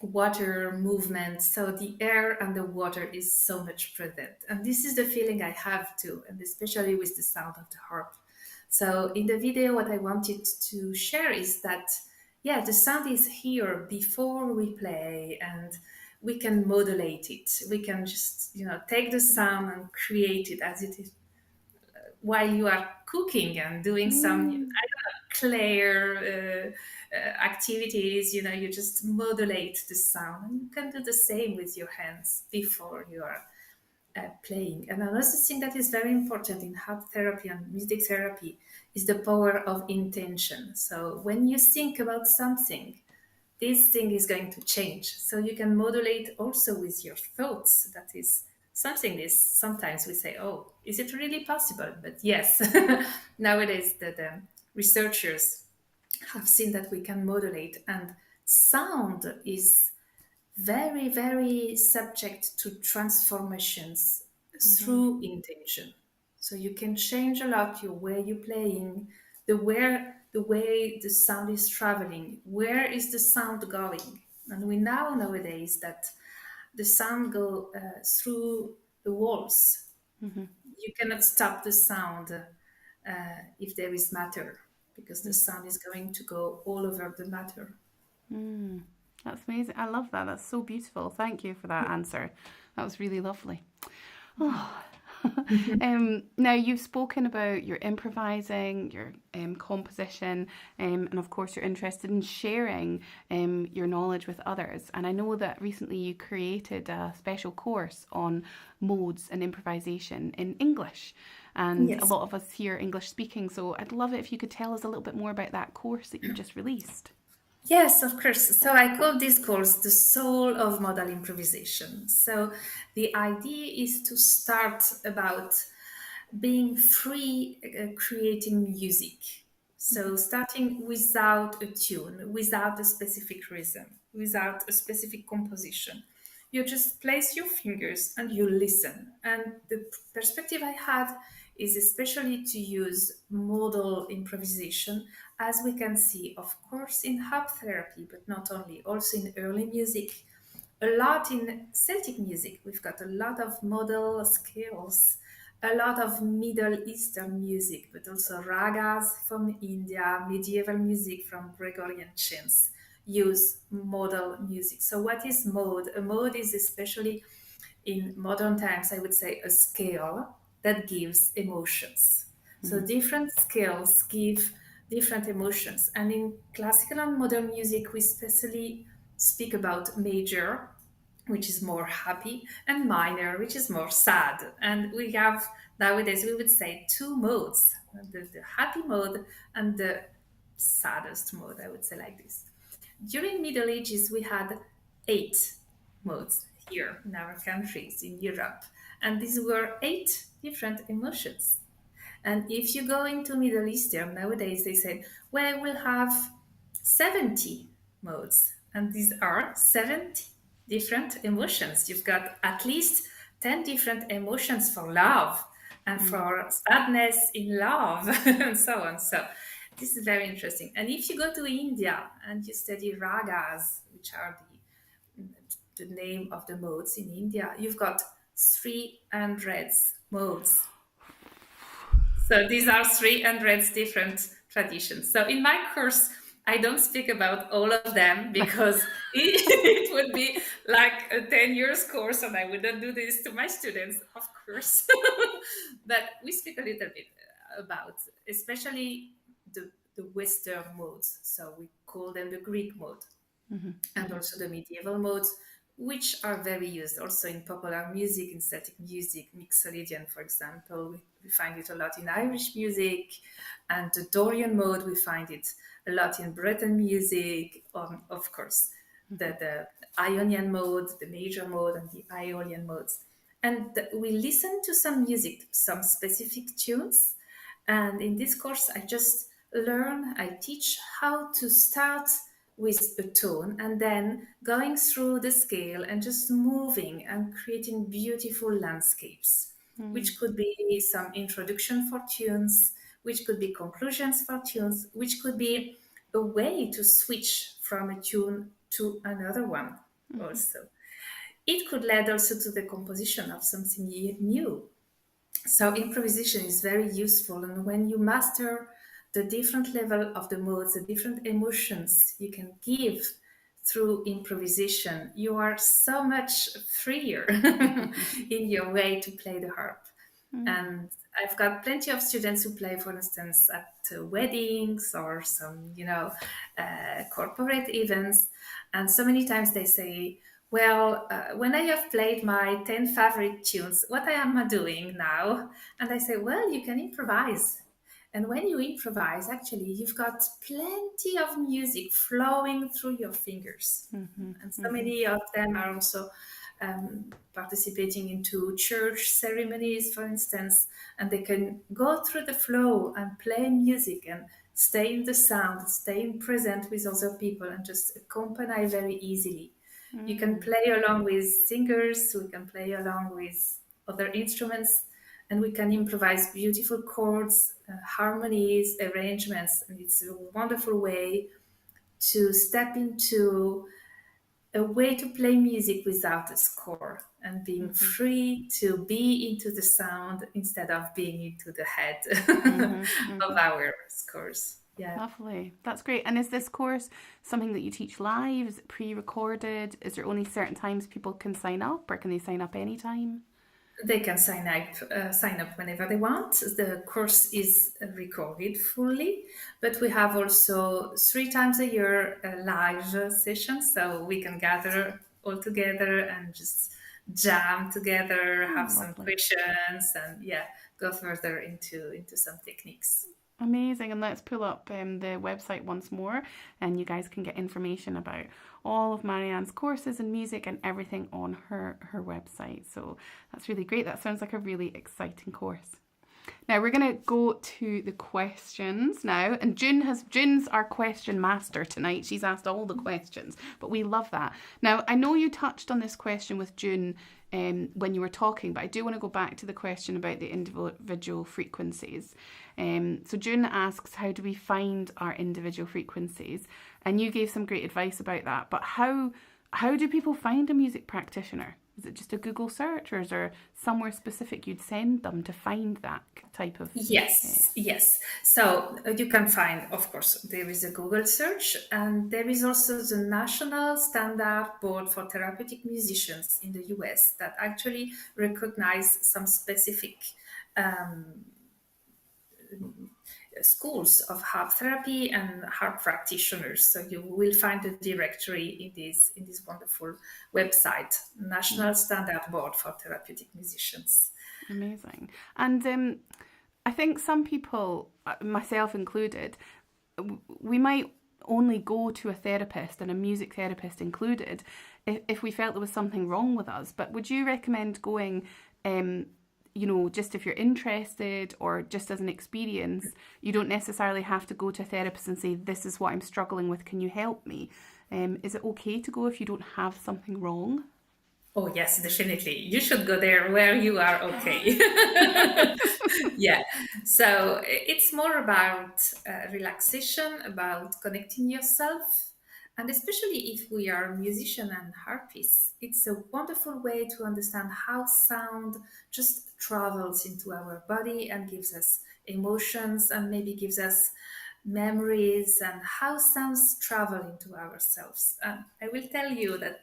water movement. So the air and the water is so much present. And this is the feeling I have too, and especially with the sound of the harp. So in the video, what I wanted to share is that, yeah, the sound is here before we play, and we can modulate it. We can just, take the sound and create it as it is while you are cooking and doing some, I don't Mm. know, clay activities. You just modulate the sound, and you can do the same with your hands before you are playing. And another thing that is very important in harp therapy and music therapy is the power of intention. So when you think about something, this thing is going to change. So you can modulate also with your thoughts. That is something is sometimes we say, oh, is it really possible? But yes, nowadays the researchers have seen that we can modulate, and sound is very, very subject to transformations Mm-hmm. through intention. So you can change a lot your way you're playing, the way the sound is traveling, where is the sound going. And we know nowadays that the sound go through the walls. Mm-hmm. You cannot stop the sound if there is matter, because the sound is going to go all over the matter. Mm. That's amazing. I love that. That's so beautiful. Thank you for that answer. That was really lovely. Oh. Now, you've spoken about your improvising, your composition, and of course, you're interested in sharing your knowledge with others. And I know that recently you created a special course on modes and improvisation in English. And a Yes. lot of us here are English speaking. So I'd love it if you could tell us a little bit more about that course that you've just released. Yes, of course. So I call this course the soul of modal improvisation. So the idea is to start about being free, creating music. So starting without a tune, without a specific rhythm, without a specific composition. You just place your fingers and you listen. And the perspective I had is especially to use modal improvisation, as we can see, of course, in harp therapy, but not only, also in early music, a lot in Celtic music. We've got a lot of modal scales, a lot of Middle Eastern music, but also ragas from India, medieval music from Gregorian chants use modal music. So, what is mode? A mode is especially in modern times, I would say, a scale that gives emotions. So, Mm-hmm. different scales give different emotions. And in classical and modern music, we especially speak about major, which is more happy, and minor, which is more sad. And we have nowadays, we would say, two modes, the happy mode and the saddest mode, I would say like this. During Middle Ages, we had 8 modes here in our countries in Europe, and these were 8 different emotions. And if you go into Middle Eastern nowadays, they said, well, we'll have 70 modes. And these are 70 different emotions. You've got at least 10 different emotions for love, and for sadness in love, and so on. So this is very interesting. And if you go to India and you study ragas, which are the name of the modes in India, you've got 300 modes. So these are 300 different traditions. So in my course, I don't speak about all of them because it would be like a 10 years course and I wouldn't do this to my students, of course. But we speak a little bit about, especially the Western modes. So we call them the Greek mode and also the medieval modes, which are very used also in popular music, in static music, mixolydian, for example. We find it a lot in Irish music, and the Dorian mode, we find it a lot in Breton music, of course, the Ionian mode, the major mode, and the Aeolian modes. And we listen to some music, some specific tunes. And in this course, I teach how to start with a tone and then going through the scale and just moving and creating beautiful landscapes, which could be some introduction for tunes, which could be conclusions for tunes, which could be a way to switch from a tune to another one also. It could lead also to the composition of something new. So improvisation is very useful, and when you master the different level of the modes, the different emotions you can give through improvisation, you are so much freer in your way to play the harp. And I've got plenty of students who play, for instance, at weddings or some, corporate events. And so many times they say, well, when I have played my 10 favorite tunes, what I am doing now? And I say, well, you can improvise. And when you improvise, actually, you've got plenty of music flowing through your fingers. And so many of them are also participating into church ceremonies, for instance, and they can go through the flow and play music and stay in the sound, stay in present with other people and just accompany very easily. You can play along with singers, we can play along with other instruments, and we can improvise beautiful chords, harmonies, arrangements, and it's a wonderful way to step into a way to play music without a score and being free to be into the sound instead of being into the head of our scores. Yeah. Lovely. That's great. And is this course something that you teach live? Is it pre-recorded? Is there only certain times people can sign up, or can they sign up anytime? They can sign up whenever they want. The course is recorded fully, but we have also 3 times a year a live session, so we can gather all together and just jam together, have some questions, and go further into some techniques. Amazing. And let's pull up the website once more, and you guys can get information about all of Marianne's courses and music and everything on her website. So that's really great. That sounds like a really exciting course. Now we're going to go to the questions now, and June's our question master tonight. She's asked all the questions, but we love that. Now I know you touched on this question with June when you were talking, but I do want to go back to the question about the individual frequencies. So June asks, how do we find our individual frequencies? And you gave some great advice about that, but how do people find a music practitioner? Is it just a Google search, or is there somewhere specific you'd send them to find that type of... Yes. So you can find, of course, there is a Google search, and there is also the National Standard Board for Therapeutic Musicians in the US that actually recognize some specific schools of harp therapy and harp practitioners. So you will find a directory in this wonderful website, National Standard Board for Therapeutic Musicians. Amazing. And I think some people, myself included, we might only go to a therapist, and a music therapist included, if we felt there was something wrong with us. But would you recommend going just if you're interested, or just as an experience? You don't necessarily have to go to a therapist and say, this is what I'm struggling with, can you help me? Is it okay to go if you don't have something wrong? Oh, yes, definitely. You should go there where you are okay. Yeah. So it's more about relaxation, about connecting yourself. And especially if we are musician and harpists, it's a wonderful way to understand how sound just travels into our body and gives us emotions and maybe gives us memories and how sounds travel into ourselves. I will tell you that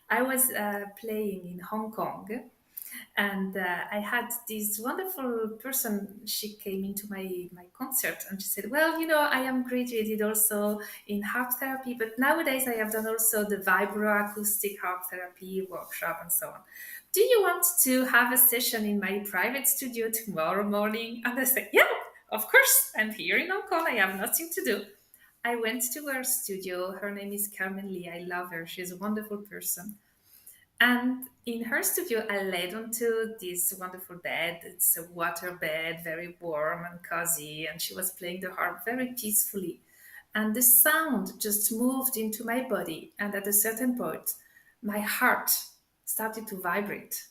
I was playing in Hong Kong, and I had this wonderful person. She came into my concert and she said, "Well, I am graduated also in harp therapy, but nowadays I have done also the vibroacoustic harp therapy workshop and so on. Do you want to have a session in my private studio tomorrow morning?" And I said, "Yeah, of course. I'm here in Hong Kong. I have nothing to do." I went to her studio. Her name is Carmen Lee. I love her. She's a wonderful person. And in her studio, I laid onto this wonderful bed. It's a water bed, very warm and cozy. And she was playing the harp very peacefully. And the sound just moved into my body. And at a certain point, my heart started to vibrate.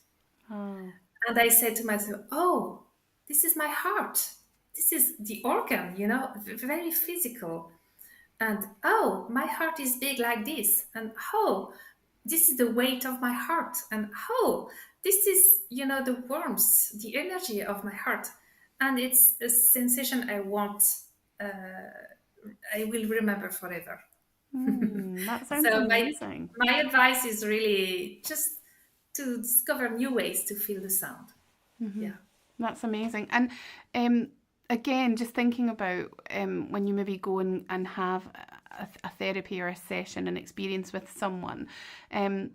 Oh. And I said to myself, "Oh, this is my heart. This is the organ, very physical. And oh, my heart is big like this. And oh, this is the weight of my heart. And oh, this is, the warmth, the energy of my heart." And it's a sensation uh, I will remember forever. That sounds So amazing. my advice is really just to discover new ways to feel the sound. Yeah. That's amazing. And again, just thinking about when you maybe go and have a therapy or a session, an experience with someone,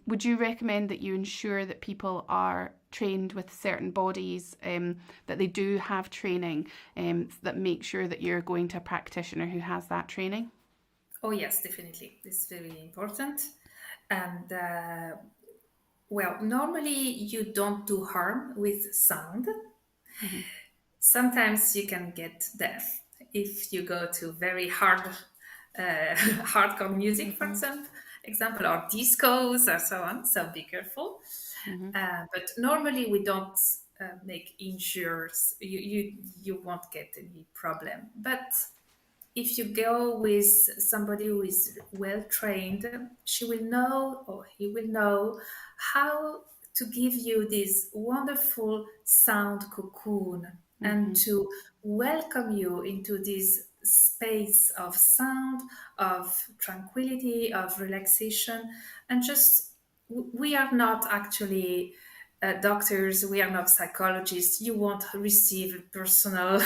would you recommend that you ensure that people are trained with certain bodies, that they do have training, that make sure that you're going to a practitioner who has that training? Oh, yes, definitely. It's very important. And well, normally you don't do harm with sound. Hmm. Sometimes you can get deaf if you go to very hard, hardcore music, for example, or discos or so on. So be careful. Hmm. But normally we don't make injures. You won't get any problem. But if you go with somebody who is well trained, she will know or he will know how to give you this wonderful sound cocoon and Hmm. to welcome you into this space of sound, of tranquility, of relaxation, and just we are not actually doctors, we are not psychologists. You won't receive a personal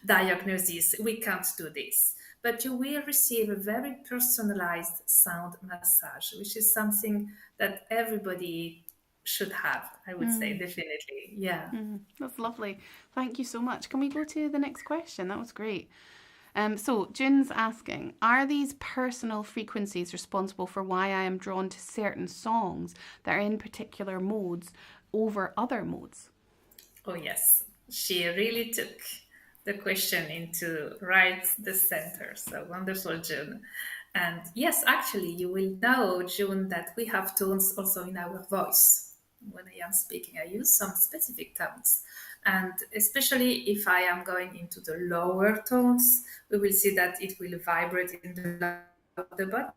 diagnosis. We can't do this. But you will receive a very personalized sound massage, which is something that everybody should have, I would say, definitely. Yeah. That's lovely. Thank you so much. Can we go to the next question? That was great. So Jun's asking, are these personal frequencies responsible for why I am drawn to certain songs that are in particular modes over other modes? Oh, yes. She really took the question into right the center. So wonderful, June. And yes, actually, you will know, June, that we have tones also in our voice. When I am speaking, I use some specific tones. And especially if I am going into the lower tones, we will see that it will vibrate in the lower of the body,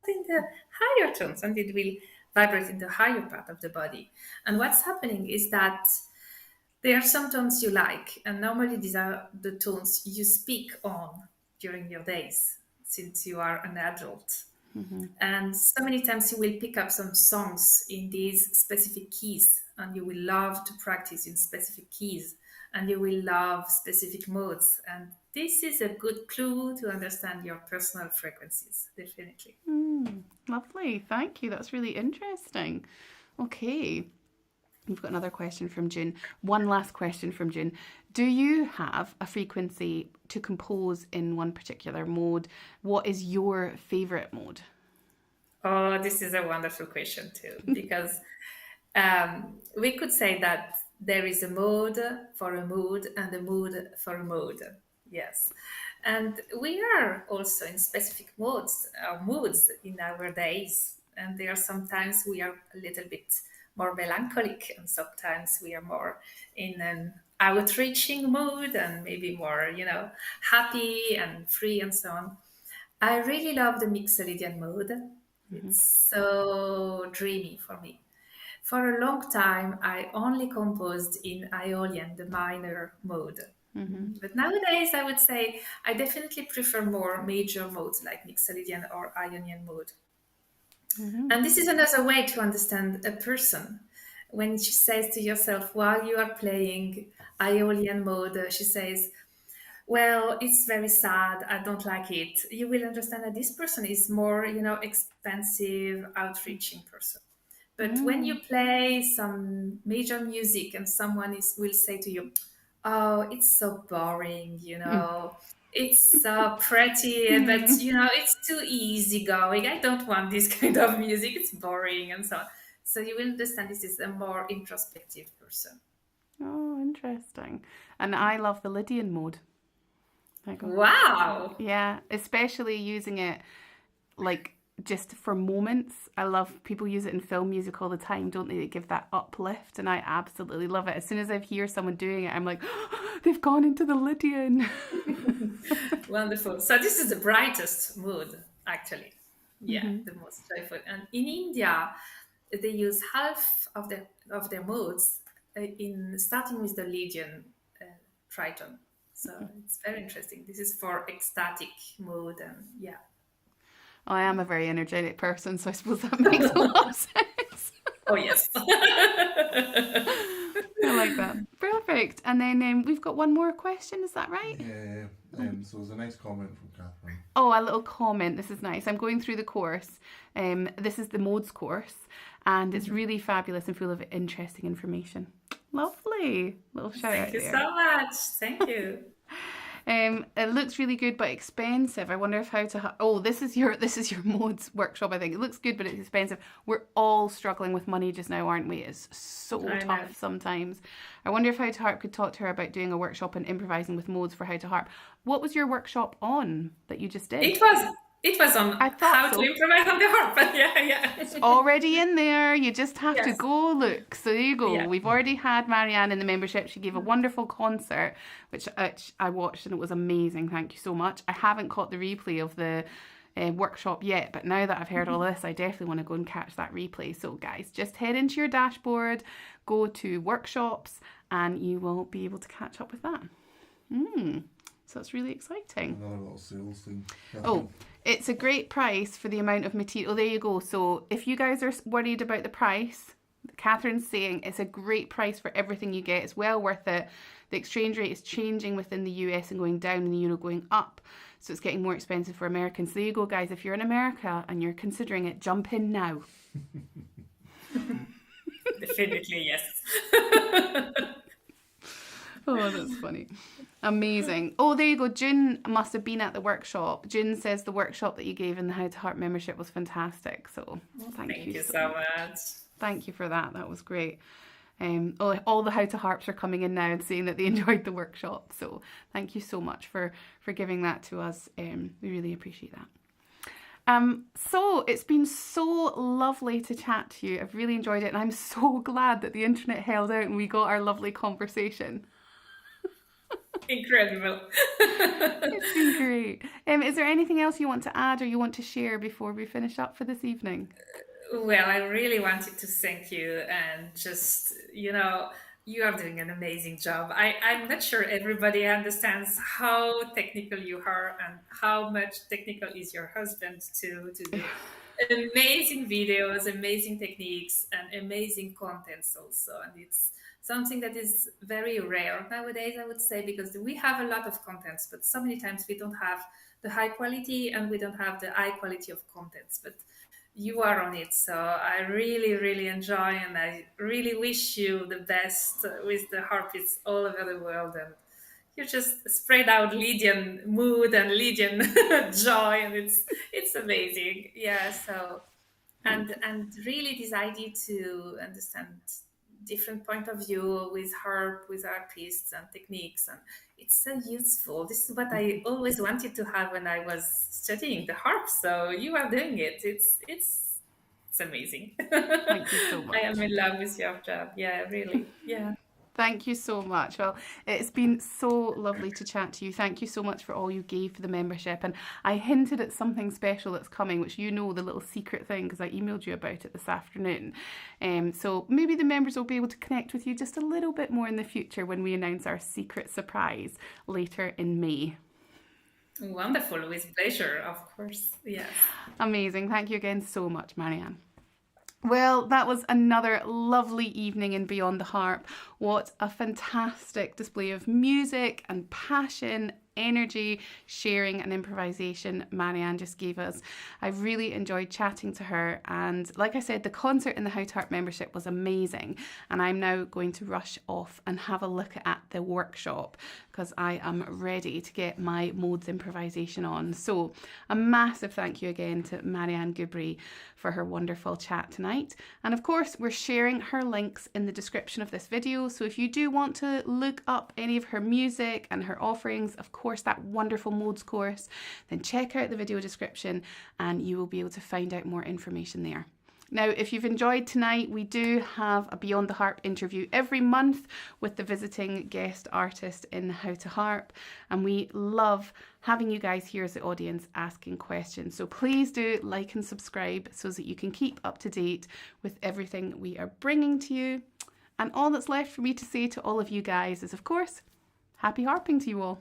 in the higher tones, and it will vibrate in the higher part of the body. And what's happening is that there are some tones you like, and normally these are the tones you speak on during your days since you are an adult. And so many times you will pick up some songs in these specific keys, and you will love to practice in specific keys, and you will love specific modes. And this is a good clue to understand your personal frequencies, definitely. Lovely. Thank you. That's really interesting. Okay. We've got another question from June. One last question from June. Do you have a frequency to compose in one particular mode? What is your favourite mode? Oh, this is a wonderful question too, because we could say that there is a mode for a mood and a mood for a mode. Yes. And we are also in specific modes or moods in our days. And there are sometimes we are a little bit more melancholic, and sometimes we are more in an outreaching mood and maybe more, happy and free and so on. I really love the Mixolydian mode. It's so dreamy for me. For a long time, I only composed in Aeolian, the minor mode. But nowadays, I would say I definitely prefer more major modes like Mixolydian or Ionian mode. And this is another way to understand a person. When she says to yourself, while you are playing Aeolian mode, she says, well, it's very sad. I don't like it. You will understand that this person is more, expensive, outreaching person. But when you play some major music and someone will say to you, oh, it's so boring, it's so pretty, but, it's too easy going. I don't want this kind of music. It's boring and so on. So you will understand this is a more introspective person. Oh, interesting. And I love the Lydian mode. Wow. Yeah, especially using it like just for moments. I love people use it in film music all the time, don't they? They give that uplift, and I absolutely love it. As soon as I hear someone doing it, I'm like, oh, they've gone into the Lydian. Wonderful. So this is the brightest mood, actually. Yeah, the most joyful. And in India, they use half of their modes in starting with the Lydian triton. So it's very interesting. This is for ecstatic mood and yeah. I am a very energetic person, so I suppose that makes a lot of sense. Oh, yes. I like that. Perfect. And then we've got one more question, is that right? Yeah. So there's a nice comment from Catherine. Oh, a little comment. This is nice. I'm going through the course. This is the modes course, and it's really fabulous and full of interesting information. Lovely. Little shout out Thank you there. so much. Thank you. It looks really good but expensive. I wonder if how to. Oh, this is your modes workshop. I think it looks good but it's expensive. We're all struggling with money just now, aren't we? It's so tough sometimes. I wonder if How to Harp could talk to her about doing a workshop on improvising with modes for How to Harp. What was your workshop on that you just did? It was on how to improvise on the harp. Yeah. It's already in there. You just have to go look. So there you go. Yeah. We've already had Marianne in the membership. She gave a wonderful concert, which I watched, and it was amazing. Thank you so much. I haven't caught the replay of the workshop yet, but now that I've heard all this, I definitely want to go and catch that replay. So guys, just head into your dashboard, go to workshops, and you will be able to catch up with that. So it's really exciting. Another little sales thing. Oh, it's a great price for the amount of material. There you go. So if you guys are worried about the price, Catherine's saying it's a great price for everything you get. It's well worth it. The exchange rate is changing within the US and going down and the euro going up. So it's getting more expensive for Americans. So there you go, guys. If you're in America and you're considering it, jump in now. Definitely, yes. Oh, that's funny. Amazing. Oh, there you go. June must have been at the workshop. June says the workshop that you gave in the How to Harp membership was fantastic. So thank you so much. Thank you for that. That was great. All the How to Harps are coming in now and saying that they enjoyed the workshop. So thank you so much for giving that to us. We really appreciate that. So it's been so lovely to chat to you. I've really enjoyed it, and I'm so glad that the internet held out and we got our lovely conversation. Incredible. It's been great. Is there anything else you want to add or you want to share before we finish up for this evening? Well, I really wanted to thank you and just, you are doing an amazing job. I'm not sure everybody understands how technical you are and how much technical is your husband to do amazing videos, amazing techniques, and amazing contents also. And it's something that is very rare nowadays, I would say, because we have a lot of contents, but so many times we don't have the high quality and we don't have the high quality of contents. But you are on it, so I really, really enjoy, and I really wish you the best with the harpists all over the world. And you just spread out Lydian mood and Lydian joy, and it's amazing. Yeah. So, and really this idea to understand different point of view with harp, with harpists and techniques, and it's so useful. This is what I always wanted to have when I was studying the harp. So you are doing it. It's amazing. Thank you so much. I am in love with your job. Yeah, really. Yeah. Thank you so much. Well, it's been so lovely to chat to you. Thank you so much for all you gave for the membership. And I hinted at something special that's coming, which you know, the little secret thing, because I emailed you about it this afternoon. So maybe the members will be able to connect with you just a little bit more in the future when we announce our secret surprise later in May. Wonderful, with pleasure, of course. Yes. Amazing. Thank you again so much, Marianne. Well, that was another lovely evening in Beyond the Harp. What a fantastic display of music and passion, energy, sharing and improvisation Marianne just gave us. I really enjoyed chatting to her, and like I said, the concert in the How to Harp membership was amazing, and I'm now going to rush off and have a look at the workshop because I am ready to get my modes improvisation on. So a massive thank you again to Marianne Gubri for her wonderful chat tonight, and of course we're sharing her links in the description of this video, so if you do want to look up any of her music and her offerings, of course that wonderful modes course, then check out the video description and you will be able to find out more information there. Now, if you've enjoyed tonight, we do have a Beyond the Harp interview every month with the visiting guest artist in How to Harp, and we love having you guys here as the audience asking questions. So please do like and subscribe so that you can keep up to date with everything we are bringing to you. And all that's left for me to say to all of you guys is, of course, happy harping to you all.